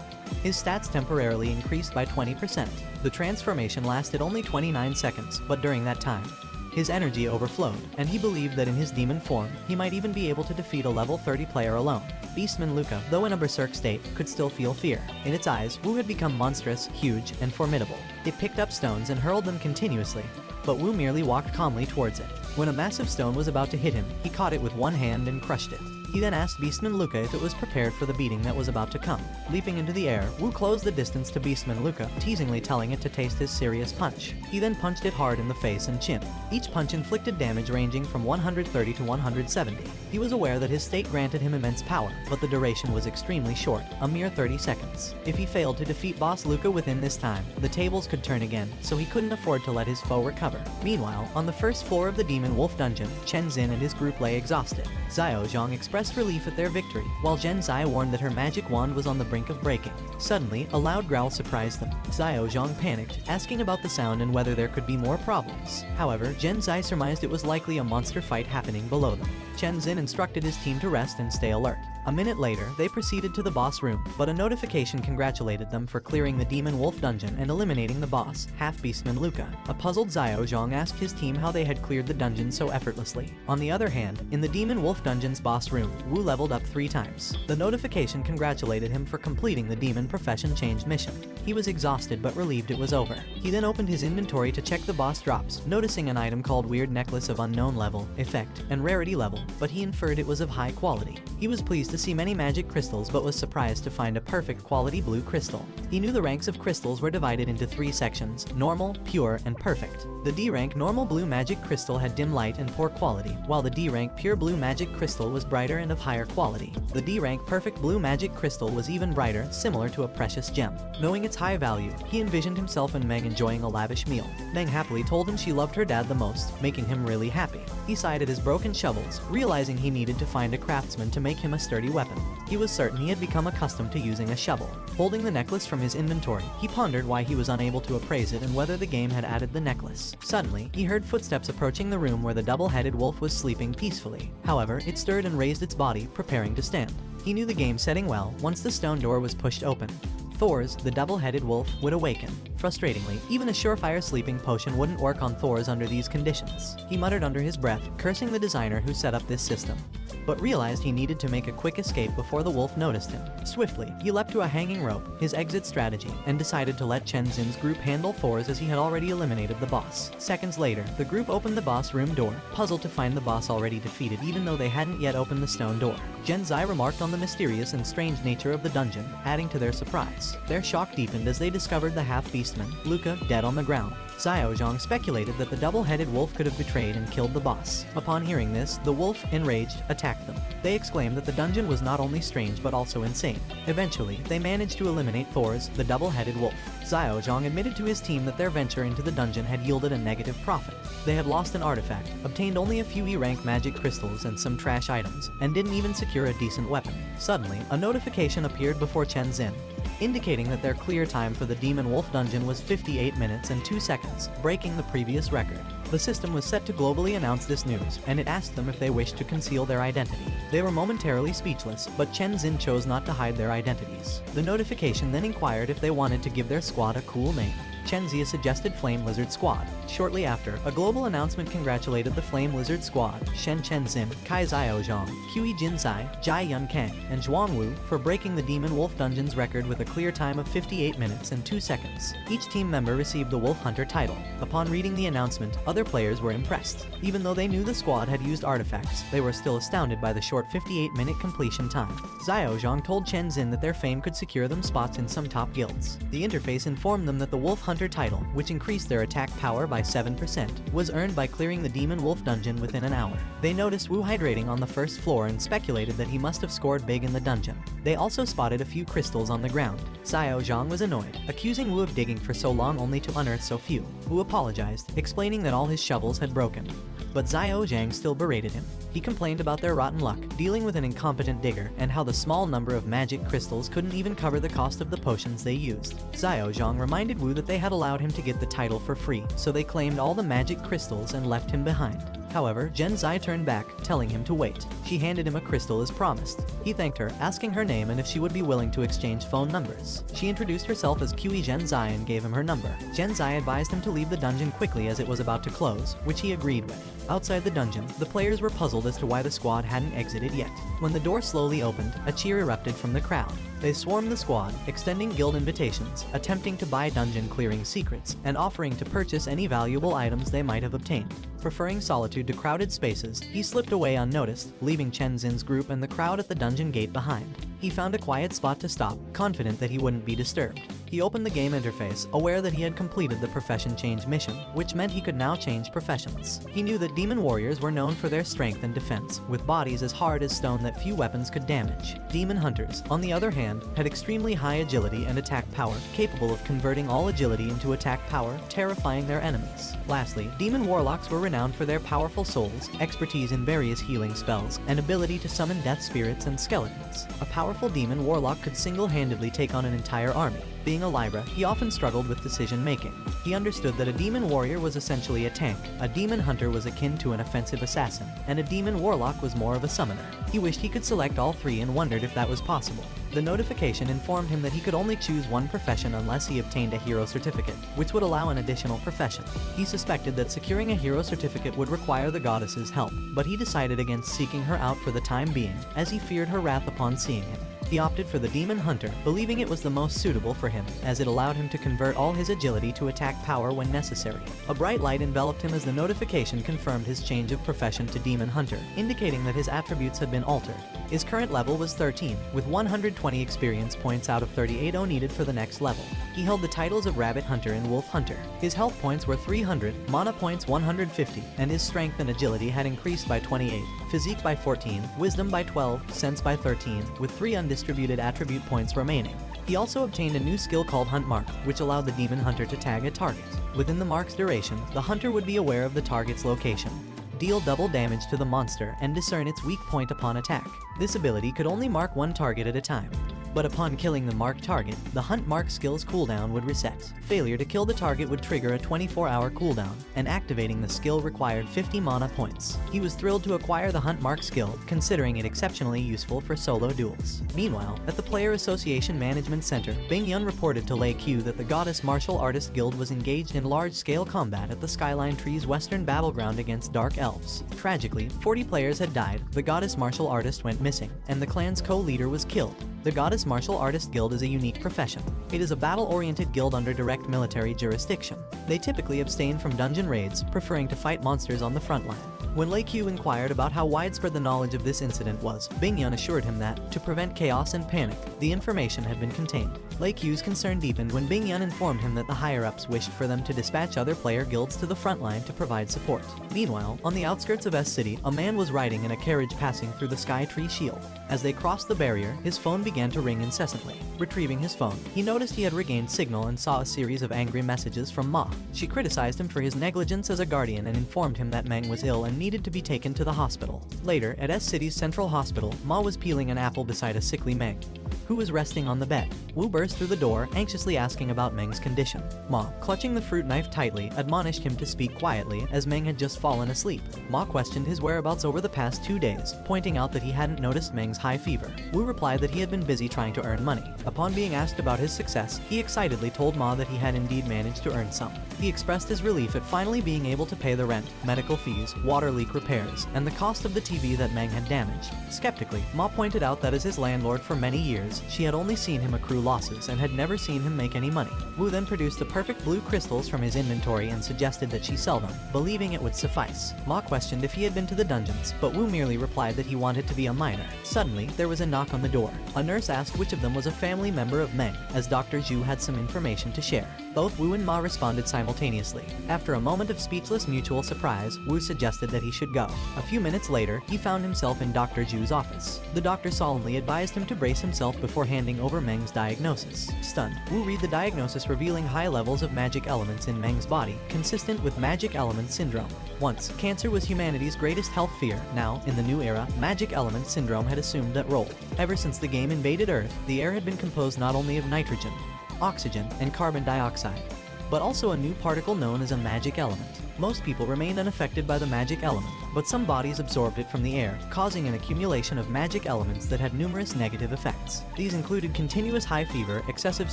Speaker 1: His stats temporarily increased by 20%. The transformation lasted only 29 seconds, but during that time, his energy overflowed, and he believed that in his demon form, he might even be able to defeat a level 30 player alone. Beastman Luca, though in a berserk state, could still feel fear. In its eyes, Wu had become monstrous, huge, and formidable. It picked up stones and hurled them continuously, but Wu merely walked calmly towards it. When a massive stone was about to hit him, he caught it with one hand and crushed it. He then asked Beastman Luca if it was prepared for the beating that was about to come. Leaping into the air, Wu closed the distance to Beastman Luca, teasingly telling it to taste his serious punch. He then punched it hard in the face and chin. Each punch inflicted damage ranging from 130 to 170. He was aware that his state granted him immense power, but the duration was extremely short, a mere 30 seconds. If he failed to defeat Boss Luca within this time, the tables could turn again, so he couldn't afford to let his foe recover. Meanwhile, on the first floor of the Demon Wolf Dungeon, Chen Xin and his group lay exhausted. Xiao Zhang expressed relief at their victory, while Zhen Zai warned that her magic wand was on the brink of breaking. Suddenly, a loud growl surprised them. Xiao Zhang panicked, asking about the sound and whether there could be more problems. However, Zhen Zai surmised it was likely a monster fight happening below them. Chen Xin instructed his team to rest and stay alert. A minute later, they proceeded to the boss room, but a notification congratulated them for clearing the Demon Wolf Dungeon and eliminating the boss, Half-Beastman Luca. A puzzled Xiao Zhang asked his team how they had cleared the dungeon so effortlessly. On the other hand, in the Demon Wolf Dungeon's boss room, Wu leveled up 3 times. The notification congratulated him for completing the Demon Profession Changed mission. He was exhausted but relieved it was over. He then opened his inventory to check the boss drops, noticing an item called Weird Necklace of Unknown Level, Effect, and Rarity Level, but he inferred it was of high quality. He was pleased to see many magic crystals but was surprised to find a perfect quality blue crystal. He knew the ranks of crystals were divided into 3 sections: normal, pure, and perfect. The D-rank normal blue magic crystal had dim light and poor quality, while the D-rank pure blue magic crystal was brighter and of higher quality. The D-rank perfect blue magic crystal was even brighter, similar to a precious gem. Knowing its high value, he envisioned himself and Meng enjoying a lavish meal. Meng happily told him she loved her dad the most, making him really happy. He sighed at his broken shovels, realizing he needed to find a craftsman to make him a sturdy weapon. He was certain he had become accustomed to using a shovel. Holding the necklace from his inventory, he pondered why he was unable to appraise it and whether the game had added the necklace. Suddenly, he heard footsteps approaching the room where the double-headed wolf was sleeping peacefully. However, it stirred and raised its body, preparing to stand. He knew the game setting well once the stone door was pushed open. Thors, the double-headed wolf, would awaken. Frustratingly, even a surefire sleeping potion wouldn't work on Thors under these conditions. He muttered under his breath, cursing the designer who set up this system, but realized he needed to make a quick escape before the wolf noticed him. Swiftly, he leapt to a hanging rope, his exit strategy, and decided to let Chen Xin's group handle Thors as he had already eliminated the boss. Seconds later, the group opened the boss room door, puzzled to find the boss already defeated even though they hadn't yet opened the stone door. Zhen Zai remarked on the mysterious and strange nature of the dungeon, adding to their surprise. Their shock deepened as they discovered the half-beastman, Luca, dead on the ground. Xiao Zhang speculated that the double-headed wolf could have betrayed and killed the boss. Upon hearing this, the wolf, enraged, attacked them. They exclaimed that the dungeon was not only strange but also insane. Eventually, they managed to eliminate Thors, the double-headed wolf. Xiao Zhang admitted to his team that their venture into the dungeon had yielded a negative profit. They had lost an artifact, obtained only a few E-rank magic crystals and some trash items, and didn't even secure a decent weapon. Suddenly, a notification appeared before Chen Xin, indicating that their clear time for the Demon Wolf Dungeon was 58 minutes and 2 seconds, breaking the previous record. The system was set to globally announce this news, and it asked them if they wished to conceal their identity. They were momentarily speechless, but Chen Xin chose not to hide their identities. The notification then inquired if they wanted to give their squad a cool name. Chen Zia suggested Flame Lizard Squad. Shortly after, a global announcement congratulated the Flame Lizard Squad, Shen Chen Zim, Kai Xiao Zhang, Qiu Jin Zai, Jai Yun Kang, and Zhuang Wu for breaking the Demon Wolf Dungeon's record with a clear time of 58 minutes and 2 seconds. Each team member received the Wolf Hunter title. Upon reading the announcement, other players were impressed. Even though they knew the squad had used artifacts, they were still astounded by the short 58-minute completion time. Xiao Zhang told Chen Zin that their fame could secure them spots in some top guilds. The interface informed them that the Wolf Hunter title, which increased their attack power by 7%, was earned by clearing the Demon Wolf dungeon within an hour. They noticed Wu hydrating on the first floor and speculated that he must have scored big in the dungeon. They also spotted a few crystals on the ground. Xiao Zhang was annoyed, accusing Wu of digging for so long only to unearth so few. Wu apologized, explaining that all his shovels had broken. But Xiao Zhang still berated him. He complained about their rotten luck, dealing with an incompetent digger, and how the small number of magic crystals couldn't even cover the cost of the potions they used. Xiao Zhang reminded Wu that they had allowed him to get the title for free, so they claimed all the magic crystals and left him behind. However, Zhen Zai turned back, telling him to wait. She handed him a crystal as promised. He thanked her, asking her name and if she would be willing to exchange phone numbers. She introduced herself as Qiu Zhen Zai and gave him her number. Zhen Zai advised him to leave the dungeon quickly as it was about to close, which he agreed with. Outside the dungeon, the players were puzzled as to why the squad hadn't exited yet. When the door slowly opened, a cheer erupted from the crowd. They swarmed the squad, extending guild invitations, attempting to buy dungeon-clearing secrets, and offering to purchase any valuable items they might have obtained. Preferring solitude to crowded spaces, he slipped away unnoticed, leaving Chen Zin's group and the crowd at the dungeon gate behind. He found a quiet spot to stop, confident that he wouldn't be disturbed. He opened the game interface, aware that he had completed the profession change mission, which meant he could now change professions. He knew that demon warriors were known for their strength and defense, with bodies as hard as stone that few weapons could damage. Demon hunters, on the other hand, had extremely high agility and attack power, capable of converting all agility into attack power, terrifying their enemies. Lastly, demon warlocks were renowned for their powerful souls, expertise in various healing spells, and ability to summon death spirits and skeletons. A powerful demon warlock could single-handedly take on an entire army. Being a Libra, he often struggled with decision-making. He understood that a demon warrior was essentially a tank, a demon hunter was akin to an offensive assassin, and a demon warlock was more of a summoner. He wished he could select all three and wondered if that was possible. The notification informed him that he could only choose one profession unless he obtained a hero certificate, which would allow an additional profession. He suspected that securing a hero certificate would require the goddess's help, but he decided against seeking her out for the time being, as he feared her wrath upon seeing him. He opted for the Demon Hunter, believing it was the most suitable for him, as it allowed him to convert all his agility to attack power when necessary. A bright light enveloped him as the notification confirmed his change of profession to Demon Hunter, indicating that his attributes had been altered. His current level was 13, with 120 experience points out of 38 needed for the next level. He held the titles of Rabbit Hunter and Wolf Hunter. His health points were 300, mana points 150, and his strength and agility had increased by 28, physique by 14, wisdom by 12, sense by 13, with 3 undistributed attribute points remaining. He also obtained a new skill called Hunt Mark, which allowed the Demon Hunter to tag a target. Within the mark's duration, the hunter would be aware of the target's location, deal double damage to the monster, and discern its weak point upon attack. This ability could only mark one target at a time. But upon killing the marked target, the Hunt Mark skill's cooldown would reset. Failure to kill the target would trigger a 24-hour cooldown, and activating the skill required 50 mana points. He was thrilled to acquire the Hunt Mark skill, considering it exceptionally useful for solo duels. Meanwhile, at the Player Association Management Center, Bing Yun reported to Lei Q that the Goddess Martial Artist Guild was engaged in large-scale combat at the Skyline Tree's western battleground against Dark Elves. Tragically, 40 players had died, the Goddess Martial Artist went missing, and the clan's co-leader was killed. The Goddess Martial Artist Guild is a unique profession. It is a battle-oriented guild under direct military jurisdiction. They typically abstain from dungeon raids, preferring to fight monsters on the front line. When Lei Q inquired about how widespread the knowledge of this incident was, Bing Yun assured him that, to prevent chaos and panic, the information had been contained. Lei Q's concern deepened when Bing Yun informed him that the higher-ups wished for them to dispatch other player guilds to the front line to provide support. Meanwhile, on the outskirts of S-City, a man was riding in a carriage passing through the Sky Tree Shield. As they crossed the barrier, his phone began to ring incessantly. Retrieving his phone, he noticed he had regained signal and saw a series of angry messages from Ma. She criticized him for his negligence as a guardian and informed him that Meng was ill and needed to be taken to the hospital. Later, at S-City's central hospital, Ma was peeling an apple beside a sickly Meng. who was resting on the bed. Wu burst through the door, anxiously asking about Meng's condition. Ma, clutching the fruit knife tightly, admonished him to speak quietly as Meng had just fallen asleep. Ma questioned his whereabouts over the past 2 days, pointing out that he hadn't noticed Meng's high fever. Wu replied that he had been busy trying to earn money. Upon being asked about his success, he excitedly told Ma that he had indeed managed to earn some. He expressed his relief at finally being able to pay the rent, medical fees, water leak repairs, and the cost of the TV that Meng had damaged. Skeptically, Ma pointed out that as his landlord for many years, she had only seen him accrue losses and had never seen him make any money. Wu then produced the perfect blue crystals from his inventory and suggested that she sell them, believing it would suffice. Ma questioned if he had been to the dungeons, but Wu merely replied that he wanted to be a miner. Suddenly, there was a knock on the door. A nurse asked which of them was a family member of Meng, as Dr. Zhu had some information to share. Both Wu and Ma responded simultaneously. After a moment of speechless mutual surprise, Wu suggested that he should go. A few minutes later, he found himself in Dr. Zhu's office. The doctor solemnly advised him to brace himself before handing over Meng's diagnosis. Stunned, Wu read the diagnosis revealing high levels of magic elements in Meng's body, consistent with magic element syndrome. Once, cancer was humanity's greatest health fear. Now, in the new era, magic element syndrome had assumed that role. Ever since the game invaded Earth, the air had been composed not only of nitrogen, oxygen, and carbon dioxide, but also a new particle known as a magic element. Most people remained unaffected by the magic element, but some bodies absorbed it from the air, causing an accumulation of magic elements that had numerous negative effects. These included continuous high fever, excessive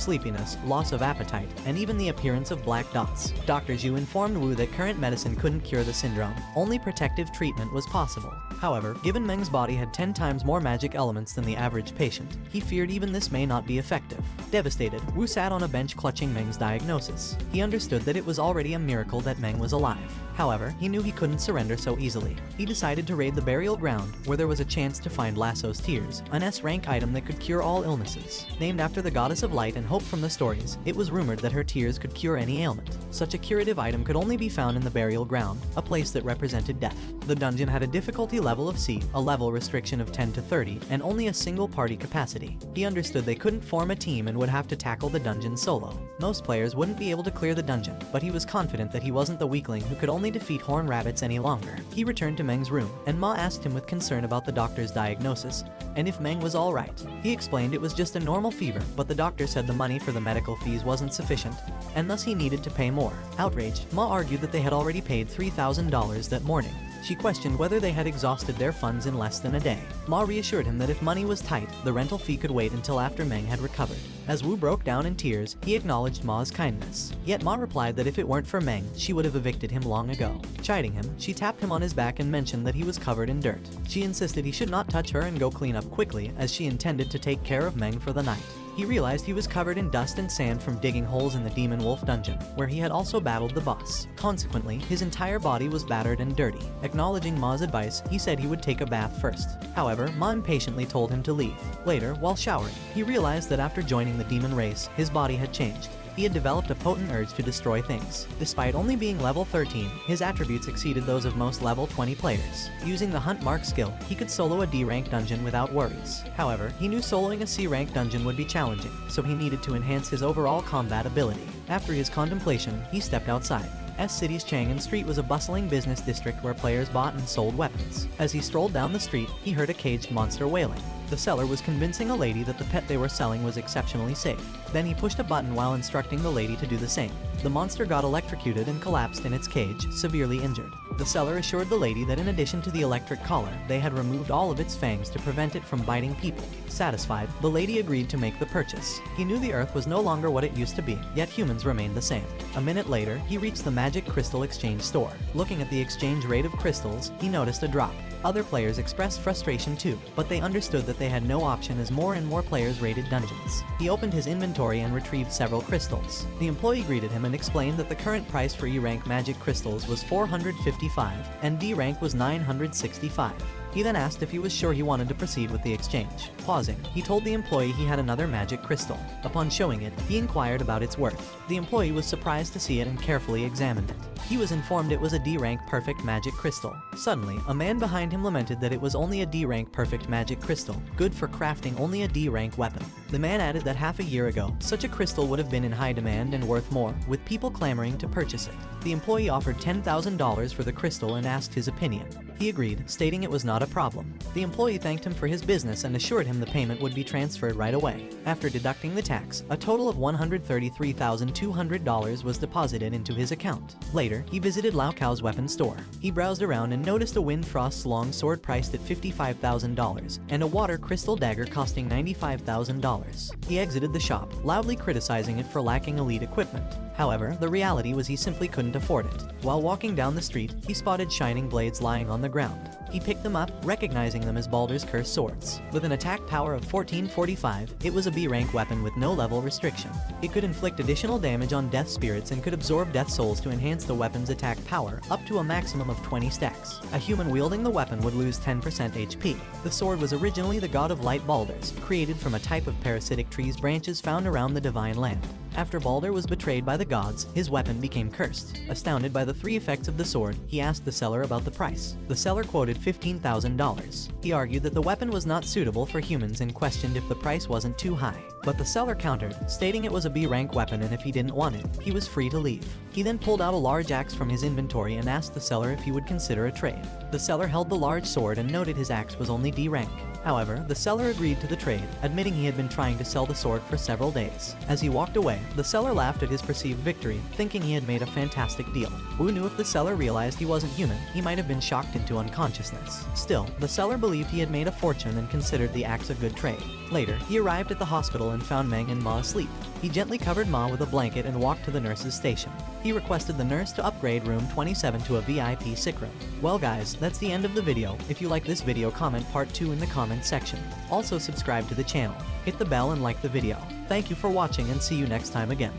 Speaker 1: sleepiness, loss of appetite, and even the appearance of black dots. Dr. Zhu informed Wu that current medicine couldn't cure the syndrome. Only protective treatment was possible. However, given Meng's body had 10 times more magic elements than the average patient, he feared even this may not be effective. Devastated, Wu sat on a bench clutching Meng's diagnosis. He understood that it was already a miracle that Meng was alive. However, he knew he couldn't surrender so easily. He decided to raid the burial ground, where there was a chance to find Lasso's tears, an S-rank item that could cure all illnesses. Named after the goddess of light and hope from the stories, it was rumored that her tears could cure any ailment. Such a curative item could only be found in the burial ground, a place that represented death. The dungeon had a difficulty level of C, a level restriction of 10 to 30, and only a single party capacity. He understood they couldn't form a team and would have to tackle the dungeon solo. Most players wouldn't be able to clear the dungeon, but he was confident that he wasn't the weakling who could only defeat horn rabbits any longer. He returned to Meng's room, and Ma asked him with concern about the doctor's diagnosis, and if Meng was alright. He explained it was just a normal fever, but the doctor said the money for the medical fees wasn't sufficient, and thus he needed to pay more. Outraged, Ma argued that they had already paid $3,000 that morning. She questioned whether they had exhausted their funds in less than a day. Ma reassured him that if money was tight, the rental fee could wait until after Meng had recovered. As Wu broke down in tears, he acknowledged Ma's kindness. Yet Ma replied that if it weren't for Meng, she would have evicted him long ago. Chiding him, she tapped him on his back and mentioned that he was covered in dirt. She insisted he should not touch her and go clean up quickly, as she intended to take care of Meng for the night. He realized he was covered in dust and sand from digging holes in the Demon Wolf dungeon, where he had also battled the boss. Consequently, his entire body was battered and dirty. Acknowledging Ma's advice, he said he would take a bath first. However, Ma impatiently told him to leave. Later, while showering, he realized that after joining the demon race, his body had changed. He had developed a potent urge to destroy things. Despite only being level 13, his attributes exceeded those of most level 20 players. Using the Hunt Mark skill, he could solo a D-rank dungeon without worries. However, he knew soloing a C-rank dungeon would be challenging, so he needed to enhance his overall combat ability. After his contemplation, he stepped outside. S-City's Chang'an Street was a bustling business district where players bought and sold weapons. As he strolled down the street, he heard a caged monster wailing. The seller was convincing a lady that the pet they were selling was exceptionally safe. Then he pushed a button while instructing the lady to do the same. The monster got electrocuted and collapsed in its cage, severely injured. The seller assured the lady that in addition to the electric collar, they had removed all of its fangs to prevent it from biting people. Satisfied, the lady agreed to make the purchase. He knew the Earth was no longer what it used to be, yet humans remained the same. A minute later, he reached the Magic Crystal Exchange store. Looking at the exchange rate of crystals, he noticed a drop. Other players expressed frustration too, but they understood that they had no option as more and more players raided dungeons. He opened his inventory and retrieved several crystals. The employee greeted him and explained that the current price for E-rank magic crystals was 455 and D-rank was 965. He then asked if he was sure he wanted to proceed with the exchange. Pausing, he told the employee he had another magic crystal. Upon showing it, he inquired about its worth. The employee was surprised to see it and carefully examined it. He was informed it was a D-rank perfect magic crystal. Suddenly, a man behind him lamented that it was only a D-rank perfect magic crystal, good for crafting only a D-rank weapon. The man added that half a year ago, such a crystal would have been in high demand and worth more, with people clamoring to purchase it. The employee offered $10,000 for the crystal and asked his opinion. He agreed, stating it was not a problem. The employee thanked him for his business and assured him the payment would be transferred right away. After deducting the tax, a total of $133,200 was deposited into his account. Later, he visited Lao Cao's weapons store. He browsed around and noticed a Windfrost's long sword priced at $55,000 and a water crystal dagger costing $95,000. He exited the shop, loudly criticizing it for lacking elite equipment. However, the reality was he simply couldn't afford it. While walking down the street, he spotted shining blades lying on the ground. He picked them up, recognizing them as Baldur's Curse swords. With an attack power of 1445, it was a B-rank weapon with no level restriction. It could inflict additional damage on death spirits and could absorb death souls to enhance the weapon's attack power up to a maximum of 20 stacks. A human wielding the weapon would lose 10% HP. The sword was originally the god of light Baldur's, created from a type of parasitic tree's branches found around the Divine Land. After Baldur was betrayed by the gods, his weapon became cursed. Astounded by the three effects of the sword, he asked the seller about the price. The seller quoted $15,000. He argued that the weapon was not suitable for humans and questioned if the price wasn't too high. But the seller countered, stating it was a B-rank weapon and if he didn't want it, he was free to leave. He then pulled out a large axe from his inventory and asked the seller if he would consider a trade. The seller held the large sword and noted his axe was only D-rank. However, the seller agreed to the trade, admitting he had been trying to sell the sword for several days. As he walked away, the seller laughed at his perceived victory, thinking he had made a fantastic deal. Wu knew if the seller realized he wasn't human, he might have been shocked into unconsciousness. Still, the seller believed he had made a fortune and considered the axe a good trade. Later, he arrived at the hospital and found Mang and Ma asleep. He gently covered Ma with a blanket and walked to the nurse's station. He requested the nurse to upgrade room 27 to a VIP sick room. Well guys, that's the end of the video. If you like this video, comment part 2 in the comment section. Also subscribe to the channel, hit the bell and like the video. Thank you for watching and see you next time again.